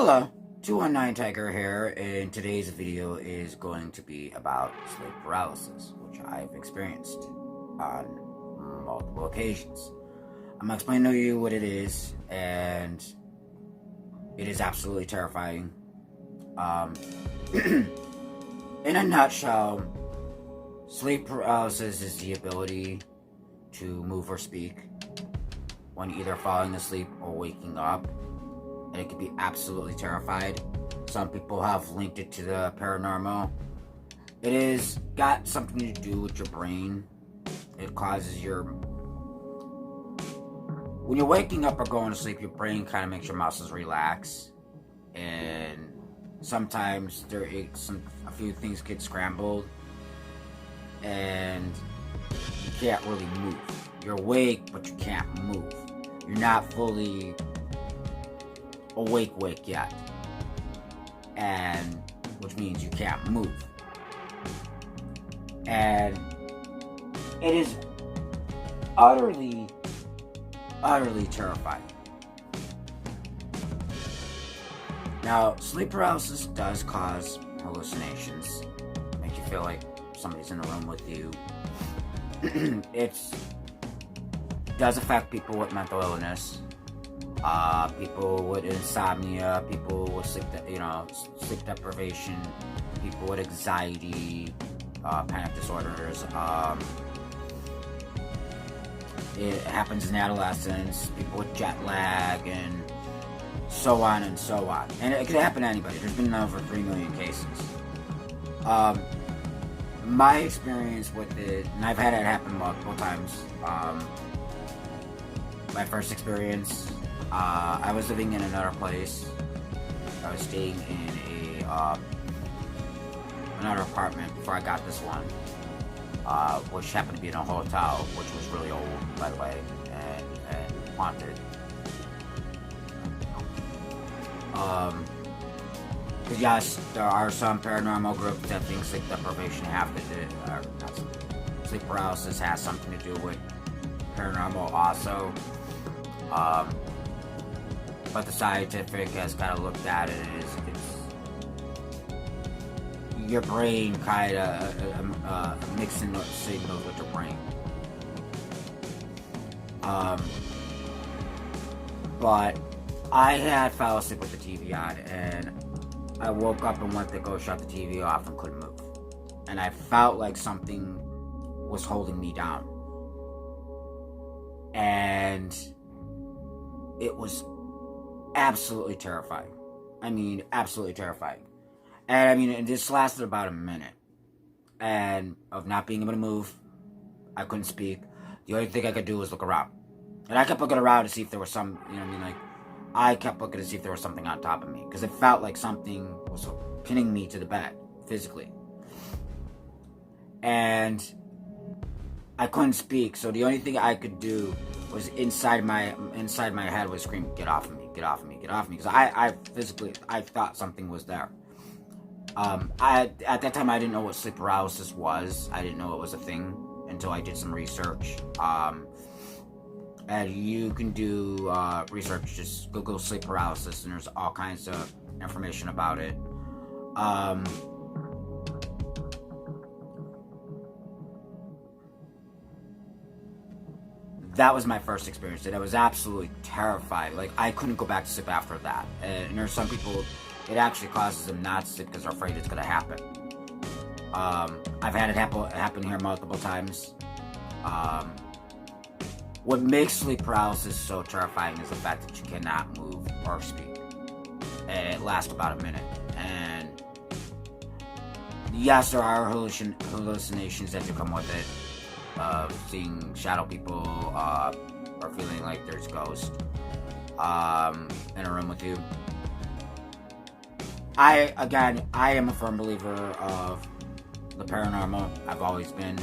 Hello, 219 Tiger here, and today's video is going to be about sleep paralysis, which I've experienced on multiple occasions. I'm going to explain to you what it is, and it is absolutely terrifying. In a nutshell, sleep paralysis is the ability to move or speak when either falling asleep or waking up. And it can be absolutely terrified. Some people have linked it to the paranormal. It is got something to do with your brain. It causes when you're waking up or going to sleep, your brain kind of makes your muscles relax, and sometimes a few things get scrambled, and you can't really move. You're awake, but you can't move. You're not fully awake yet, and which means you can't move, and it is utterly terrifying. Now, sleep paralysis does cause hallucinations, make you feel like somebody's in the room with you. It does affect people with mental illness, people with insomnia, people with sleep deprivation, people with anxiety, panic disorders. It happens in adolescence, people with jet lag, and so on and so on. And it could happen to anybody. There's been over 3 million cases. My experience with it, and I've had it happen multiple times. My first experience, I was living in another place. I was staying in another apartment before I got this one, which happened to be in a hotel, which was really old, by the way, and haunted. Because yes, there are some paranormal groups that think sleep deprivation sleep paralysis has something to do with paranormal also. But the scientific has kind of looked at it. It's your brain kind of mixing those signals with your brain. But I had fell asleep with the TV on, and I woke up and went to go shut the TV off and couldn't move. And I felt like something was holding me down. And it was absolutely terrifying. I mean, absolutely terrifying. And I mean, this lasted about a minute. And of not being able to move, I couldn't speak. The only thing I could do was look around. And I kept looking around to see if there was I kept looking to see if there was something on top of me. Because it felt like something was pinning me to the bed, physically. And I couldn't speak, so the only thing I could do was inside my head was scream, "Get off of me, get off of me, get off of me," because I thought something was there. At that time I didn't know what sleep paralysis was. I didn't know it was a thing until I did some research. And you can do research, just Google sleep paralysis, and there's all kinds of information about it. That was my first experience, and I was absolutely terrified. Like, I couldn't go back to sleep after that. And there's some people, it actually causes them not to sleep because they're afraid it's going to happen. I've had it happen here multiple times. What makes sleep paralysis so terrifying is the fact that you cannot move or speak. And it lasts about a minute. And yes, there are hallucinations that do come with it. Seeing shadow people, or feeling like there's ghosts in a room with you. I am a firm believer of the paranormal. I've always been.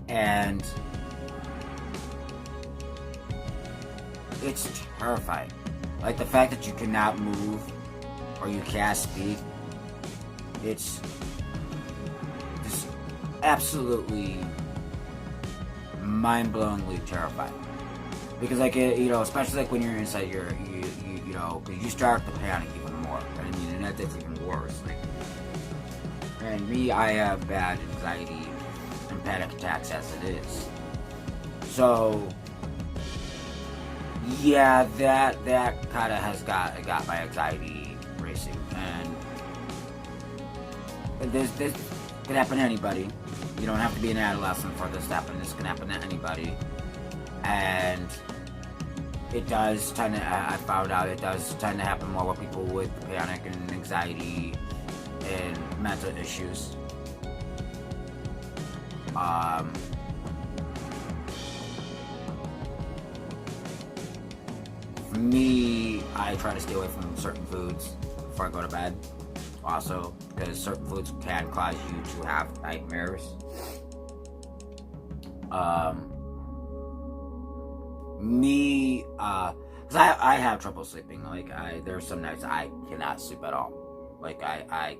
And it's terrifying. Like, the fact that you cannot move or you can't speak. It's just absolutely mind-blowingly terrifying. Because like you know, especially like when you're inside you know, because you start to panic even more. I mean, and that's even worse. Like, and me, I have bad anxiety and panic attacks as it is. So yeah, that kind of has got my anxiety racing, and this can happen to anybody. You don't have to be an adolescent for this to happen. This can happen to anybody, and it does tend to. I found out it does tend to happen more with people with panic and anxiety and mental issues. For me, I try to stay away from certain foods before I go to bed. Also, because certain foods can cause you to have nightmares. Because I have trouble sleeping. Like, there are some nights I cannot sleep at all. Like, I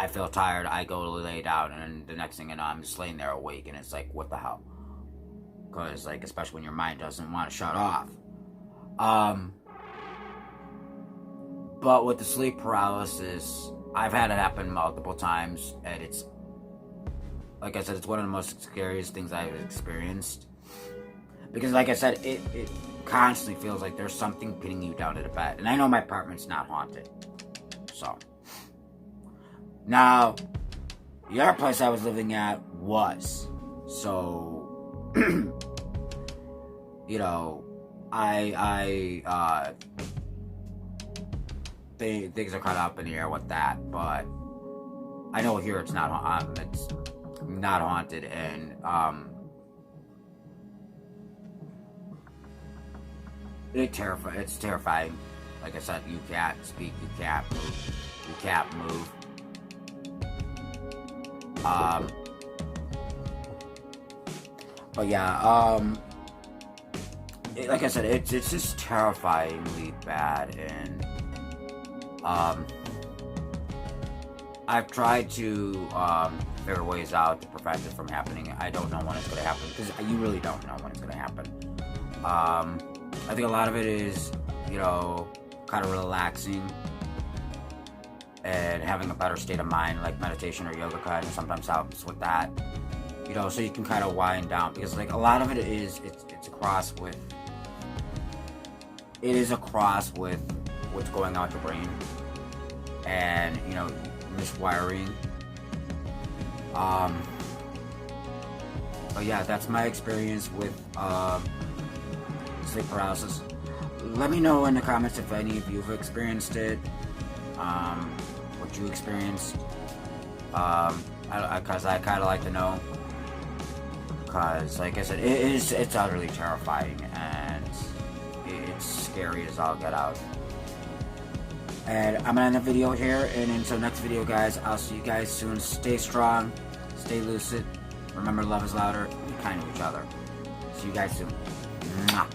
feel tired, I go to lay down, and the next thing you know, I'm just laying there awake, and it's like, what the hell? Because, like, especially when your mind doesn't want to shut off. But with the sleep paralysis, I've had it happen multiple times, and it's, like I said, it's one of the most scariest things I've experienced. Because, like I said, it constantly feels like there's something pinning you down to the bed. And I know my apartment's not haunted. So. Now, the other place I was living at was. So, you know, things are kind of up in the air with that, but I know here it's not haunted, and it's terrifying. Like I said, you can't speak, you can't move. But yeah, like I said, it's just terrifyingly bad, and I've tried to figure ways out to prevent it from happening. I don't know when it's going to happen, because you really don't know when it's going to happen. I think a lot of it is, you know, kind of relaxing and having a better state of mind, like meditation or yoga kind of sometimes helps with that. You know, so you can kind of wind down, because like a lot of it is it's a cross with what's going on with your brain, and you know, miswiring. But yeah, that's my experience with sleep paralysis. Let me know in the comments if any of you have experienced it, what you experienced, because I kind of like to know, because like I said, it's utterly terrifying, and it's scary as all get out. And I'm gonna end the video here, and until next video, guys, I'll see you guys soon. Stay strong, stay lucid, remember love is louder, be kind to each other. See you guys soon. Mwah.